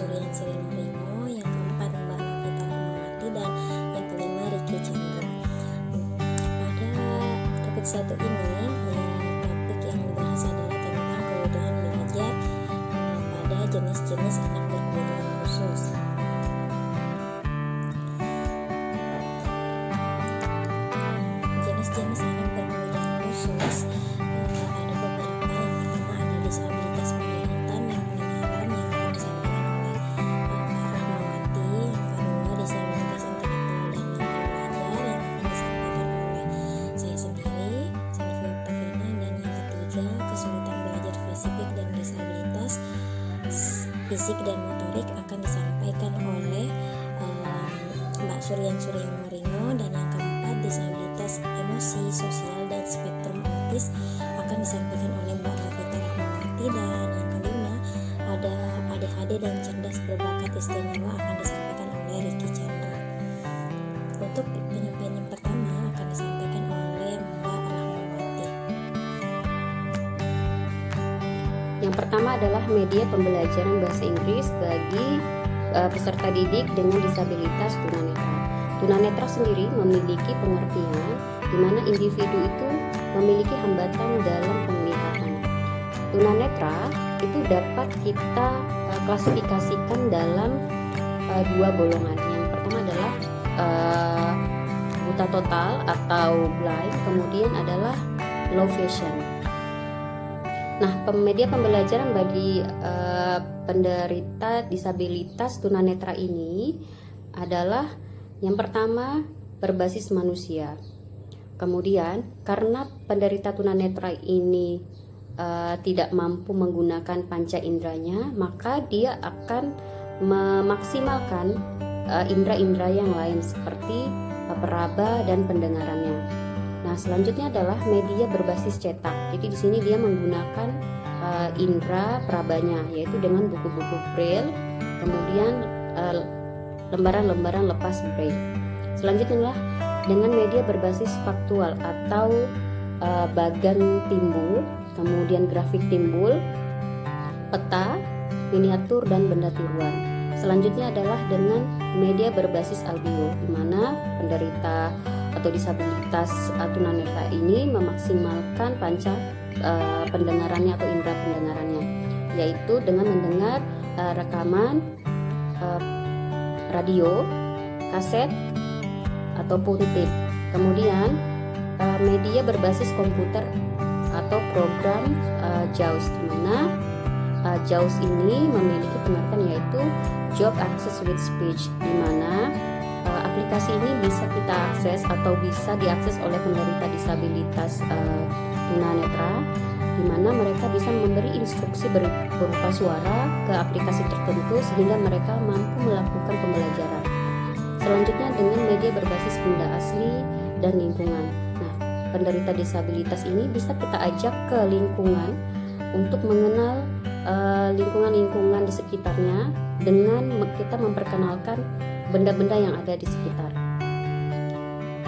Suryansri Norimo, yang keempat Mbak Novita Rahmawati, dan yang kelima Ricky Chandra. Pada topik satu ini ya, topik yang dibahas adalah tentang kebutuhan belajar pada jenis-jenis anak berkebutuhan khusus. Jenis-jenis anak berkebutuhan khusus ada beberapa. Yang pertama ada disabilitas penglihatan dan pendengaran yang akan disampaikan oleh Mbak Rahmawati. Yang kedua disabilitas intelektual dan minat belajar yang akan disampaikan oleh saya sendiri, Sanifia Oktavina. Dan yang ketiga kesulitan belajar fisik dan disabilitas fisik dan motorik akan disampaikan oleh Mbak Suryansri Norimo. Dan yang keempat disabilitas emosi, sosial, dan spektrum autis akan disampaikan oleh Mbak Novita Rahmawati. Dan yang kelima ada ADHD dan cerdas berbakat istimewa akan disampaikan oleh Ricky Chandra. Untuk penyampaian yang pertama akan disampaikan oleh Mbak Rahmawati. Yang pertama adalah media pembelajaran bahasa Inggris bagi peserta didik dengan disabilitas tunanetra. Tunanetra sendiri memiliki pengertian di mana individu itu memiliki hambatan dalam penglihatan. Tunanetra itu dapat kita klasifikasikan dalam dua golongan. Yang pertama adalah buta total atau blind, kemudian adalah low vision. Nah, media pembelajaran bagi penderita disabilitas tunanetra ini adalah yang pertama berbasis manusia. Kemudian karena penderita tunanetra ini tidak mampu menggunakan panca inderanya, maka dia akan memaksimalkan indera-indera yang lain seperti peraba dan pendengarannya. Nah, selanjutnya adalah media berbasis cetak. Jadi di sini dia menggunakan indera perabanya, yaitu dengan buku-buku braille, kemudian lembaran-lembaran lepas braille. Selanjutnya adalah dengan media berbasis faktual atau bagan timbul, kemudian grafik timbul, peta, miniatur, dan benda tiruan. Selanjutnya adalah dengan media berbasis audio, di mana penderita atau disabilitas tunanetra ini memaksimalkan panca pendengarannya atau indera pendengarannya, yaitu dengan mendengar rekaman radio, kaset, ataupun tape. Kemudian media berbasis komputer atau program JAWS, di mana JAWS ini memiliki pengertian yaitu Job Access with Speech, di mana aplikasi ini bisa kita akses atau bisa diakses oleh penderita disabilitas tunanetra, di mana mereka bisa memberi instruksi berupa suara ke aplikasi tertentu sehingga mereka mampu melakukan pembelajaran. Selanjutnya dengan media berbasis benda asli dan lingkungan. Nah, penderita disabilitas ini bisa kita ajak ke lingkungan untuk mengenal lingkungan-lingkungan di sekitarnya dengan kita memperkenalkan benda-benda yang ada di sekitar.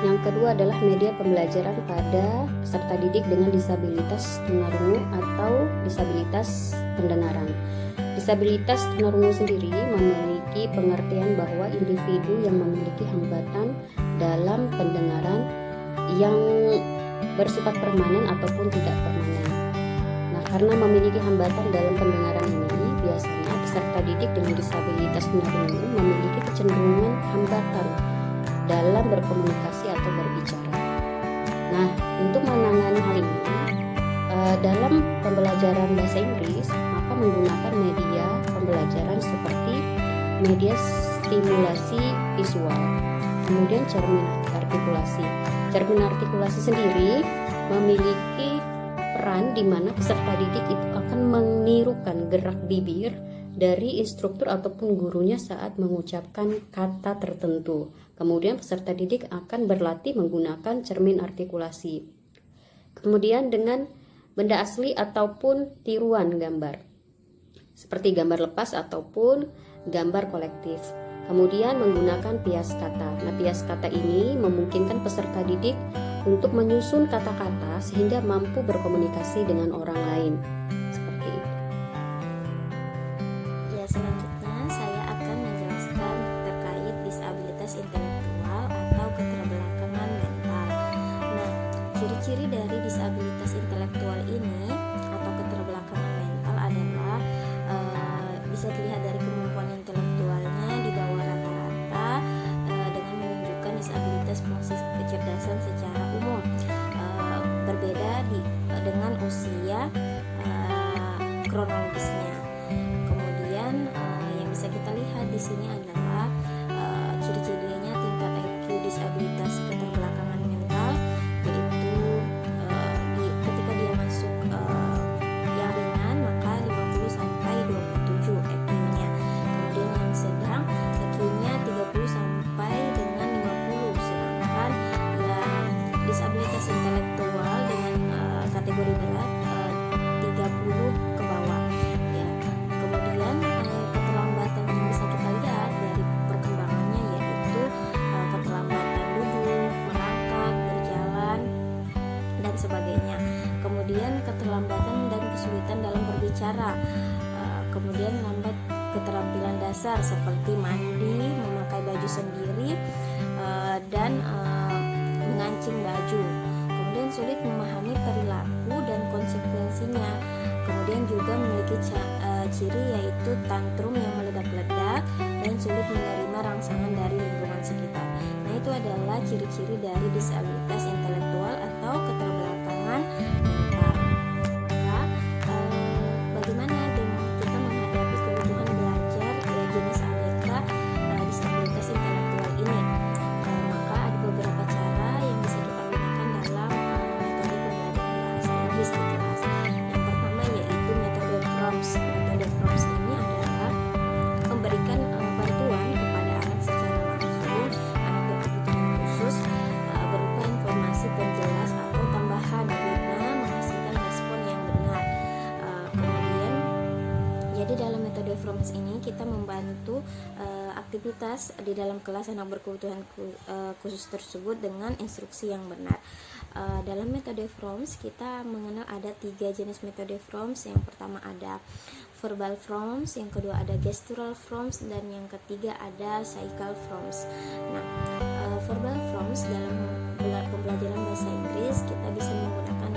Yang kedua adalah media pembelajaran pada peserta didik dengan disabilitas tunarungu atau disabilitas pendengaran. Disabilitas tunarungu sendiri memiliki pengertian bahwa individu yang memiliki hambatan dalam pendengaran yang bersifat permanen ataupun tidak permanen. Nah, karena memiliki hambatan dalam pendengaran ini, biasanya peserta didik dengan disabilitas tunarungu memiliki kecenderungan hambatan dalam berkomunikasi atau berbicara. Nah, untuk menangani hal ini, dalam pembelajaran bahasa Inggris, maka menggunakan media pembelajaran seperti media stimulasi visual, kemudian cermin artikulasi. Cermin artikulasi sendiri memiliki peran di mana peserta didik itu akan menirukan gerak bibir dari instruktur ataupun gurunya saat mengucapkan kata tertentu. Kemudian peserta didik akan berlatih menggunakan cermin artikulasi. Kemudian dengan benda asli ataupun tiruan gambar, seperti gambar lepas ataupun gambar kolektif. Kemudian menggunakan pias kata. Nah, pias kata ini memungkinkan peserta didik untuk menyusun kata-kata sehingga mampu berkomunikasi dengan orang lain. Seperti itu. Ya, selanjutnya saya Ciri-ciri dari disabilitas intelektual ini atau keterbelakangan mental adalah bisa dilihat dari kemampuan intelektualnya di bawah rata-rata dengan menunjukkan disabilitas fungsi kecerdasan secara umum, berbeda dengan usia kronologisnya. Kemudian yang bisa kita lihat di sini adalah ciri-cirinya tingkat IQ disabilitas keterbelakangan mental, yaitu ketika dia masuk yang ringan maka 50 sampai 27 IQ-nya. Kemudian yang sedang IQ-nya 30 sampai dengan 50, sedangkan yang disabilitas intelektual dengan kategori berat 30 ke bawah ya. Kemudian keterlambatan yang bisa kita lihat dari perkembangannya yaitu keterlambatan duduk, merangkak, berjalan dan sebagainya. Kemudian keterlambatan dan kesulitan dalam berbicara. Kemudian lambat keterampilan dasar seperti mandi, memakai baju sendiri dan mengancing baju. Kemudian sulit memahami perilaku dan konsekuensinya. Kemudian juga memiliki ciri yaitu tantrum yang meledak-ledak dan sulit menerima rangsangan dari lingkungan sekitar. Nah, itu adalah ciri-ciri dari disabilitas intelektual atau keterbelakangan mental. Nah, bagaimana dengan kita menghadapi kebutuhan belajar jenis ABK disabilitas intelektual ini? Maka ada beberapa cara yang bisa kita gunakan dalam metode pembelajaran bahasa Inggris di kelas. Yang pertama yaitu metode PROMS. Metode PROMS ini adalah memberikan bantuan kepada anak secara langsung, anak berkebutuhan khusus, berupa informasi penjelas atau tambahan guna menghasilkan respon yang benar. Kemudian jadi dalam metode PROMS ini kita membantu aktivitas di dalam kelas anak berkebutuhan khusus tersebut dengan instruksi yang benar. Dalam metode PROMS kita mengenal ada 3 jenis metode PROMS. Yang pertama ada verbal PROMS, yang kedua ada gestural PROMS, dan yang ketiga ada psychal PROMS. Nah, verbal PROMS dalam pembelajaran bahasa Inggris kita bisa menggunakan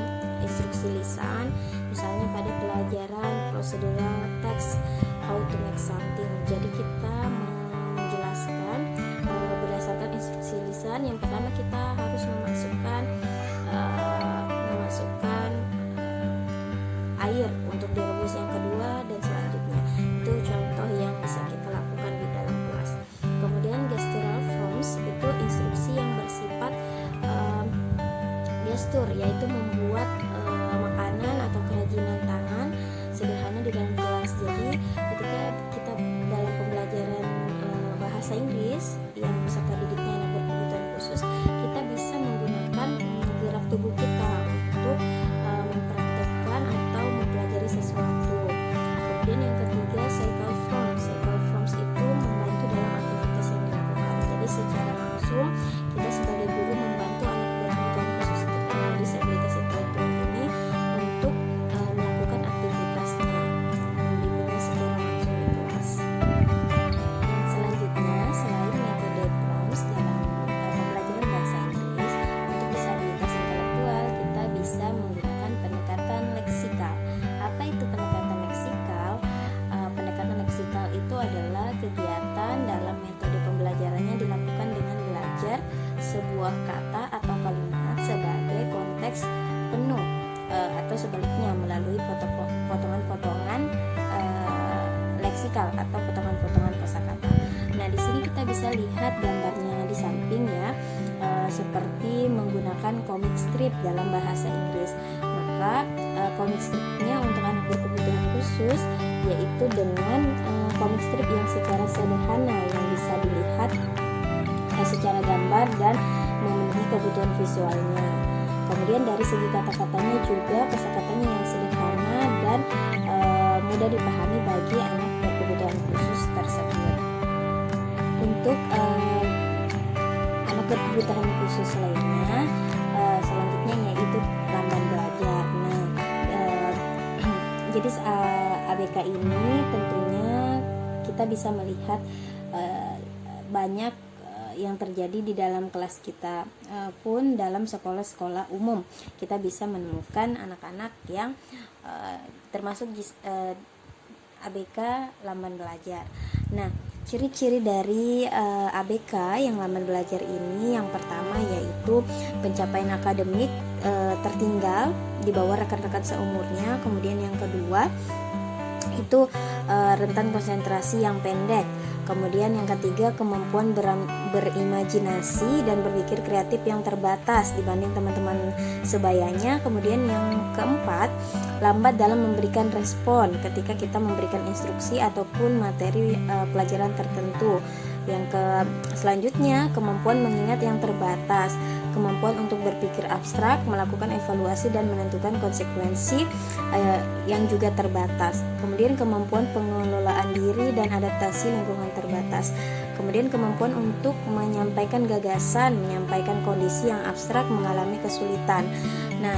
instruksi lisan, misalnya pada pelajaran procedural text, how to make something. Jadi kita menjelaskan berdasarkan instruksi lisan. Yang pertama kita harus memasukkan air untuk direbus, yang kedua dan selanjutnya. Itu contoh yang bisa kita lakukan di dalam kelas. Kemudian gestural forms itu instruksi yang bersifat gestur, yaitu membuat makanan atau kerajinan tangan sederhana di dalam kelas. Jadi ketika kita dalam pembelajaran bahasa Inggris yang peserta didiknya anak berkebutuhan khusus, kita bisa menggunakan gerak tubuh kita untuk mempraktekkan atau mempelajari sesuatu. Kemudian yang ketiga psychal forms. Psychal forms itu membantu dalam aktivitas yang dilakukan. Jadi secara langsung kita sebagai guru membantu anak berkebutuhan khusus disabilitas intelektual ini untuk melakukan aktivitasnya, membimbingnya secara langsung di kelas. Yang selanjutnya, selain metode PROMS dalam pembelajaran bahasa Inggris untuk disabilitas intelektual, kita bisa menggunakan pendekatan leksikal. Apa itu pendekatan leksikal? Pendekatan leksikal itu adalah kegiatan dalam metode pembelajarannya dilakukan dengan belajar sebuah kata atau kalimat sebagai konteks penuh atau sebaliknya melalui potongan-potongan leksikal atau potongan-potongan kosakata. Nah, di sini kita bisa lihat gambarnya di samping ya, seperti menggunakan comic strip dalam bahasa Inggris. Maka comic stripnya untuk anak berkebutuhan khusus yaitu dengan comic strip yang secara sederhana yang bisa dilihat secara gambar dan memenuhi kebutuhan visualnya. Kemudian dari segi kata-katanya juga kosakatanya yang sederhana dan mudah dipahami bagi anak berkebutuhan khusus tersebut. Untuk anak berkebutuhan khusus lainnya selanjutnya yaitu lamban belajar. Nah, jadi ABK ini tentunya kita bisa melihat banyak yang terjadi di dalam kelas kita pun dalam sekolah-sekolah umum kita bisa menemukan anak-anak yang termasuk ABK lamban belajar. Nah, ciri-ciri dari ABK yang lamban belajar ini yang pertama yaitu pencapaian akademik tertinggal di bawah rekan-rekan seumurnya. Kemudian yang kedua itu rentan konsentrasi yang pendek. Kemudian yang ketiga, kemampuan berimajinasi dan berpikir kreatif yang terbatas dibanding teman-teman sebayanya. Kemudian yang keempat, lambat dalam memberikan respon ketika kita memberikan instruksi ataupun materi pelajaran tertentu. Selanjutnya, kemampuan mengingat yang terbatas, kemampuan untuk berpikir abstrak, melakukan evaluasi dan menentukan konsekuensi yang juga terbatas. Kemudian kemampuan pengelolaan diri dan adaptasi lingkungan terbatas. Kemudian kemampuan untuk menyampaikan gagasan, menyampaikan kondisi yang abstrak, mengalami kesulitan. Nah,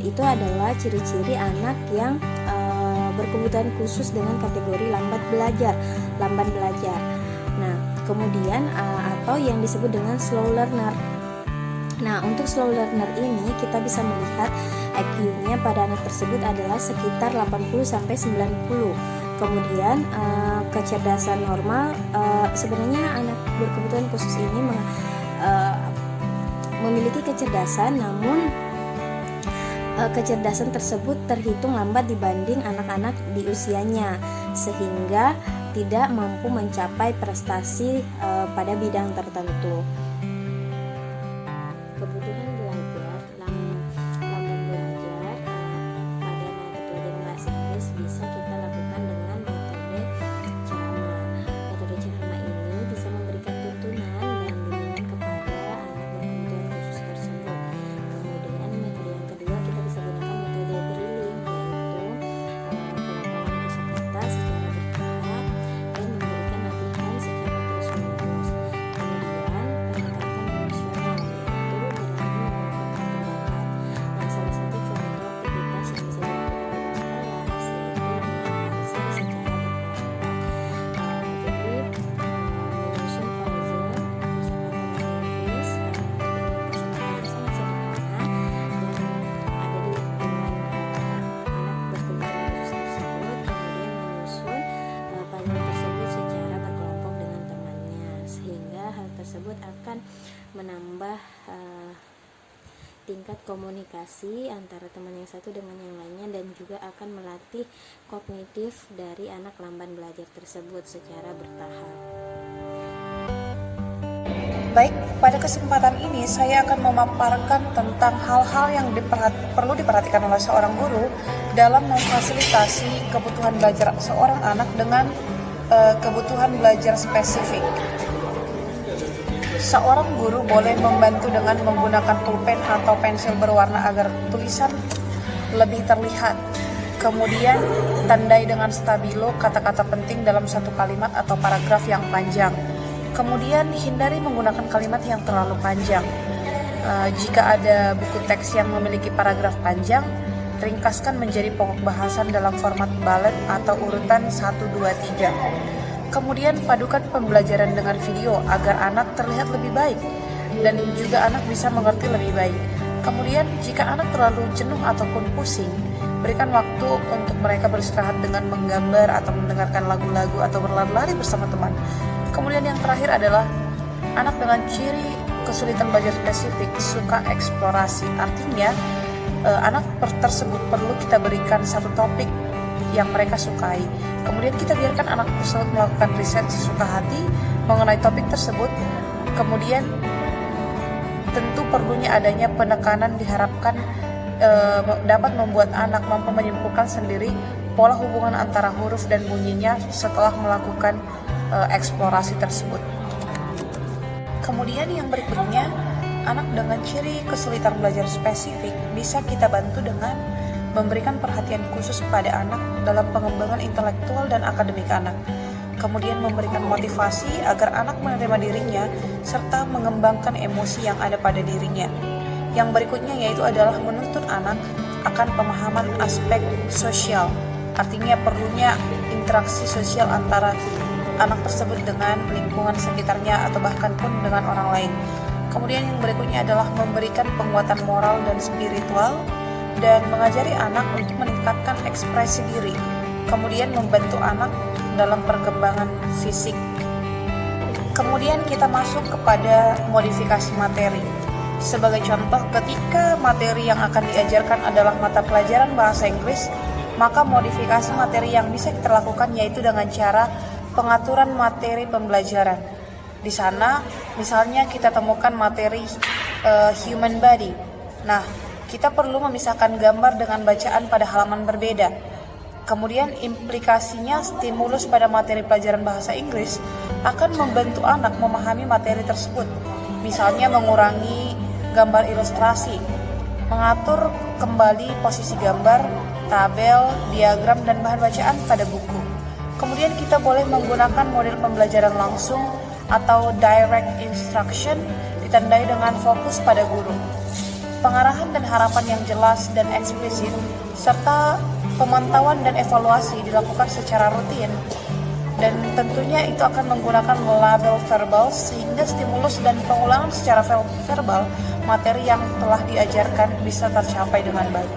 itu adalah ciri-ciri anak yang berkebutuhan khusus dengan kategori lamban belajar. Nah, kemudian atau yang disebut dengan slow learner. Nah, untuk slow learner ini kita bisa melihat IQ-nya pada anak tersebut adalah sekitar 80-90. Kemudian kecerdasan normal, sebenarnya anak berkebutuhan khusus ini memiliki kecerdasan, namun kecerdasan tersebut terhitung lambat dibanding anak-anak di usianya, sehingga tidak mampu mencapai prestasi pada bidang tertentu. Kebutuhan belajar lamban belajar pada mata pelajaran bahasa Inggris bisa kita lakukan dengan metode ceramah. Metode ceramah ini bisa memberikan tuntunan dan bimbingan kepada anak berkebutuhan khusus tersebut. Kemudian metode yang kedua kita bisa gunakan metode drilling, yaitu pelaporan kosakata secara bertahap dan memberikan latihan secara terus-menerus. Kemudian pendekatan emosional, yaitu berani mengungkapkan pendapat. Nah, salah satu contoh aktivitas yang bisa dilakukan dalam kelas yaitu menganalisis secara berkelompok. Jadi menyusun puzzle kosakata Inggris dengan kosakata sangat sederhana dan ada di lingkungan anak berkebutuhan khusus tersebut. Kemudian menyusun puzzle tersebut secara berkelompok dengan temannya, sehingga hal tersebut akan menambah tingkat komunikasi antara teman yang satu dengan yang lainnya dan juga akan melatih kognitif dari anak lamban belajar tersebut secara bertahap. Baik, pada kesempatan ini saya akan memaparkan tentang hal-hal yang perlu diperhatikan oleh seorang guru dalam memfasilitasi kebutuhan belajar seorang anak dengan kebutuhan belajar spesifik. Seorang guru boleh membantu dengan menggunakan pulpen atau pensil berwarna agar tulisan lebih terlihat. Kemudian, tandai dengan stabilo kata-kata penting dalam satu kalimat atau paragraf yang panjang. Kemudian, hindari menggunakan kalimat yang terlalu panjang. Jika ada buku teks yang memiliki paragraf panjang, ringkaskan menjadi pokok bahasan dalam format bullet atau urutan 1, 2, 3. Kemudian padukan pembelajaran dengan video agar anak terlihat lebih baik dan juga anak bisa mengerti lebih baik. Kemudian jika anak terlalu jenuh ataupun pusing, berikan waktu untuk mereka beristirahat dengan menggambar atau mendengarkan lagu-lagu atau berlari-lari bersama teman. Kemudian yang terakhir adalah anak dengan ciri kesulitan belajar spesifik suka eksplorasi. Artinya anak tersebut perlu kita berikan satu topik yang mereka sukai. Kemudian kita biarkan anak tersebut melakukan riset sesuka hati mengenai topik tersebut. Kemudian tentu perlunya adanya penekanan diharapkan dapat membuat anak mampu menyimpulkan sendiri pola hubungan antara huruf dan bunyinya setelah melakukan eksplorasi tersebut. Kemudian yang berikutnya, anak dengan ciri kesulitan belajar spesifik bisa kita bantu dengan memberikan perhatian khusus pada anak dalam pengembangan intelektual dan akademik anak. Kemudian memberikan motivasi agar anak menerima dirinya serta mengembangkan emosi yang ada pada dirinya. Yang berikutnya yaitu adalah menuntun anak akan pemahaman aspek sosial. Artinya perlunya interaksi sosial antara anak tersebut dengan lingkungan sekitarnya atau bahkan pun dengan orang lain. Kemudian yang berikutnya adalah memberikan penguatan moral dan spiritual dan mengajari anak untuk meningkatkan ekspresi diri. Kemudian membantu anak dalam perkembangan fisik. Kemudian kita masuk kepada modifikasi materi. Sebagai contoh, ketika materi yang akan diajarkan adalah mata pelajaran bahasa Inggris, maka modifikasi materi yang bisa kita lakukan yaitu dengan cara pengaturan materi pembelajaran. Di sana, misalnya kita temukan materi human body. Nah, kita perlu memisahkan gambar dengan bacaan pada halaman berbeda. Kemudian implikasinya stimulus pada materi pelajaran bahasa Inggris akan membantu anak memahami materi tersebut. Misalnya mengurangi gambar ilustrasi, mengatur kembali posisi gambar, tabel, diagram, dan bahan bacaan pada buku. Kemudian kita boleh menggunakan model pembelajaran langsung atau direct instruction ditandai dengan fokus pada guru. Pengarahan dan harapan yang jelas dan eksplisit, serta pemantauan dan evaluasi dilakukan secara rutin. Dan tentunya itu akan menggunakan label verbal sehingga stimulus dan pengulangan secara verbal materi yang telah diajarkan bisa tercapai dengan baik.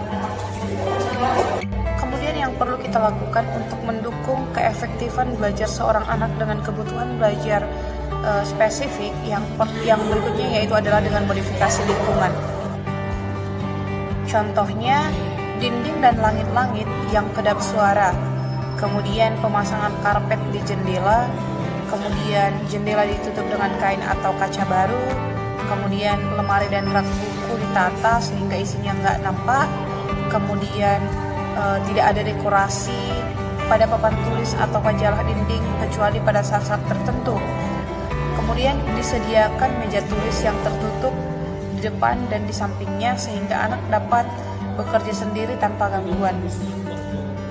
Kemudian yang perlu kita lakukan untuk mendukung keefektifan belajar seorang anak dengan kebutuhan belajar spesifik yang berikutnya yaitu adalah dengan modifikasi lingkungan. Contohnya dinding dan langit-langit yang kedap suara, kemudian pemasangan karpet di jendela, kemudian jendela ditutup dengan kain atau kaca baru, kemudian lemari dan rak buku ditata sehingga isinya nggak nampak, kemudian tidak ada dekorasi pada papan tulis atau majalah dinding kecuali pada saat-saat tertentu. Kemudian disediakan meja tulis yang tertutup di depan dan di sampingnya sehingga anak dapat bekerja sendiri tanpa gangguan.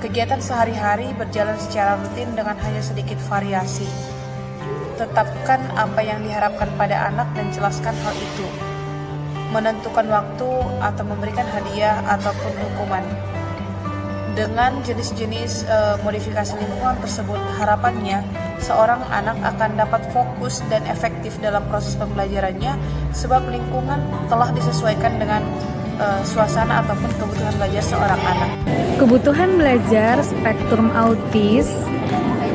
Kegiatan sehari-hari berjalan secara rutin dengan hanya sedikit variasi. Tetapkan apa yang diharapkan pada anak dan jelaskan hal itu. Menentukan waktu atau memberikan hadiah ataupun hukuman. Dengan jenis-jenis modifikasi lingkungan tersebut, harapannya seorang anak akan dapat fokus dan efektif dalam proses pembelajarannya sebab lingkungan telah disesuaikan dengan suasana ataupun kebutuhan belajar seorang anak. Kebutuhan belajar spektrum autis,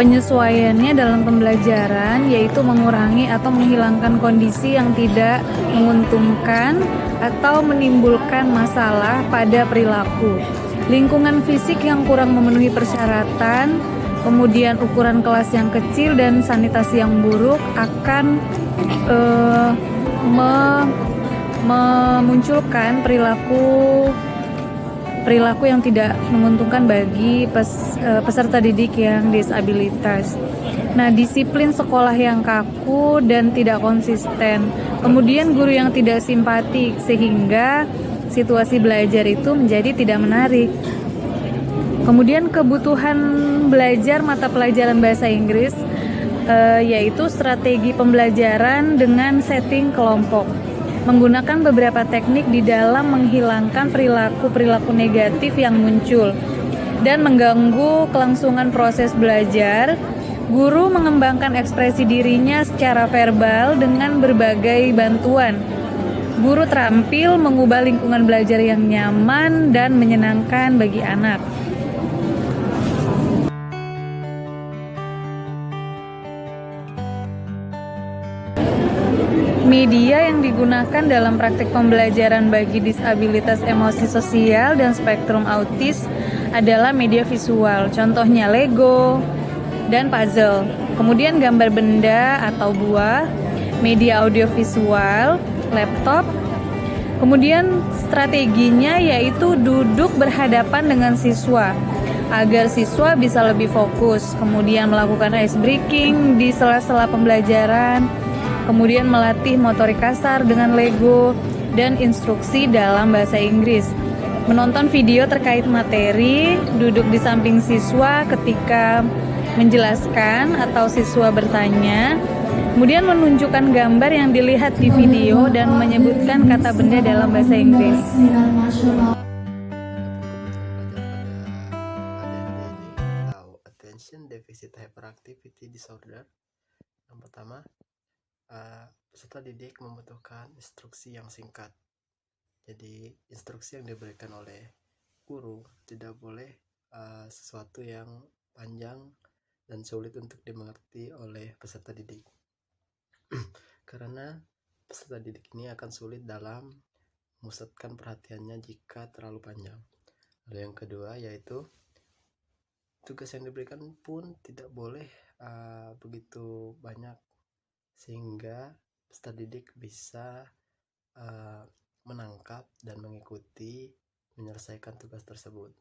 penyesuaiannya dalam pembelajaran yaitu mengurangi atau menghilangkan kondisi yang tidak menguntungkan atau menimbulkan masalah pada perilaku. Lingkungan fisik yang kurang memenuhi persyaratan, kemudian ukuran kelas yang kecil dan sanitasi yang buruk akan memunculkan perilaku yang tidak menguntungkan bagi peserta didik yang disabilitas. Nah, disiplin sekolah yang kaku dan tidak konsisten, kemudian guru yang tidak simpatik sehingga situasi belajar itu menjadi tidak menarik. Kemudian kebutuhan belajar mata pelajaran bahasa Inggris yaitu strategi pembelajaran dengan setting kelompok. Menggunakan beberapa teknik di dalam menghilangkan perilaku-perilaku negatif yang muncul dan mengganggu kelangsungan proses belajar. Guru mengembangkan ekspresi dirinya secara verbal dengan berbagai bantuan. Guru terampil mengubah lingkungan belajar yang nyaman dan menyenangkan bagi anak. Media yang digunakan dalam praktik pembelajaran bagi disabilitas emosi sosial dan spektrum autis adalah media visual, contohnya Lego dan puzzle. Kemudian gambar benda atau buah, media audiovisual, laptop. Kemudian strateginya yaitu duduk berhadapan dengan siswa agar siswa bisa lebih fokus. Kemudian melakukan ice breaking di sela-sela pembelajaran. Kemudian melatih motorik kasar dengan Lego dan instruksi dalam bahasa Inggris. Menonton video terkait materi, duduk di samping siswa ketika menjelaskan atau siswa bertanya. Kemudian menunjukkan gambar yang dilihat di video dan menyebutkan kata benda dalam bahasa Inggris. attention deficit hyperactive activity disorder. Yang pertama, peserta didik membutuhkan instruksi yang singkat. Jadi instruksi yang diberikan oleh guru tidak boleh sesuatu yang panjang dan sulit untuk dimengerti oleh peserta didik. Karena peserta didik ini akan sulit dalam memusatkan perhatiannya jika terlalu panjang. Lalu yang kedua yaitu tugas yang diberikan pun tidak boleh begitu banyak sehingga peserta didik bisa menangkap dan mengikuti menyelesaikan tugas tersebut.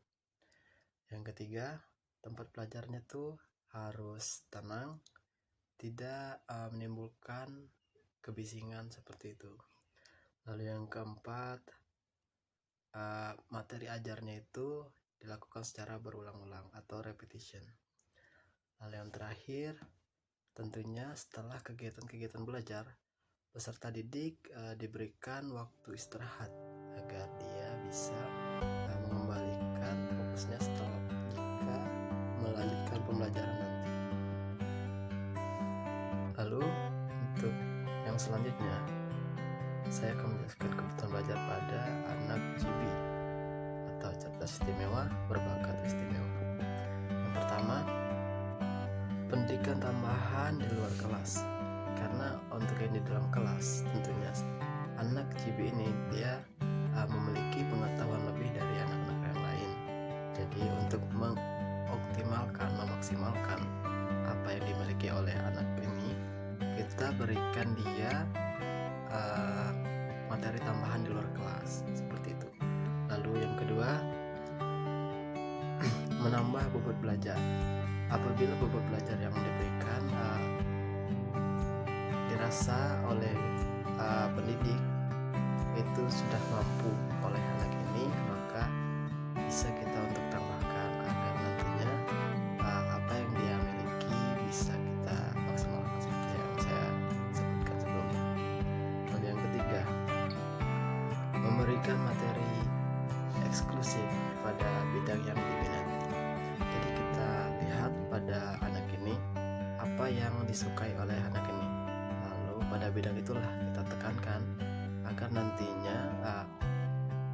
Yang ketiga, tempat belajarnya tuh harus tenang, tidak menimbulkan kebisingan seperti itu. Lalu yang keempat, materi ajarnya itu dilakukan secara berulang-ulang atau repetition. Lalu yang terakhir, tentunya setelah kegiatan-kegiatan belajar, peserta didik diberikan waktu istirahat agar dia bisa mengembalikan fokusnya setelah jika melanjutkan pembelajaran nanti. Lalu untuk yang selanjutnya, saya akan menjelaskan kebutuhan belajar pada anak GB atau cerdas istimewa berbakat istimewa. Yang pertama, pendidikan tambahan di luar kelas. Karena untuk yang di dalam kelas tentunya anak GB ini dia memiliki pengetahuan lebih dari anak-anak yang lain. Jadi untuk mengoptimalkan, memaksimalkan apa yang dimiliki oleh anak ini, kita berikan dia materi tambahan di luar kelas seperti itu. Lalu yang kedua, menambah bobot belajar. Apabila bobot belajar yang diberikan dirasa oleh pendidik itu sudah mampu oleh anak ini, maka bisa kita untuk tambahkan agar nantinya apa yang dia miliki bisa kita maksimalkan seperti yang saya sebutkan sebelumnya. Lalu yang ketiga, memberikan materi eksklusif pada bidang yang diminati. Jadi kita lihat pada anak ini apa yang disukai oleh anak ini, lalu pada bidang itulah kita tekankan agar nantinya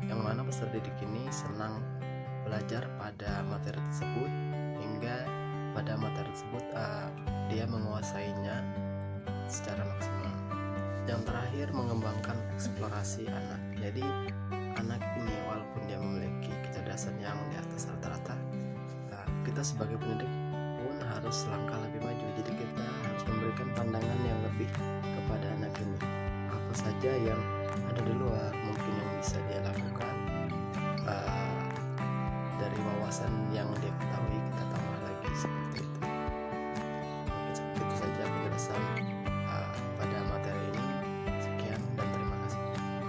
yang mana peserta didik ini senang belajar pada materi tersebut hingga pada materi tersebut dia menguasainya secara maksimal. Yang terakhir, mengembangkan eksplorasi anak. Jadi anak ini walaupun dia memiliki kecerdasan yang di atas rata-rata, kita sebagai pendidik pun harus selangkah lebih maju. Jadi kita memberikan pandangan yang lebih kepada anak ini. Apa saja yang ada di luar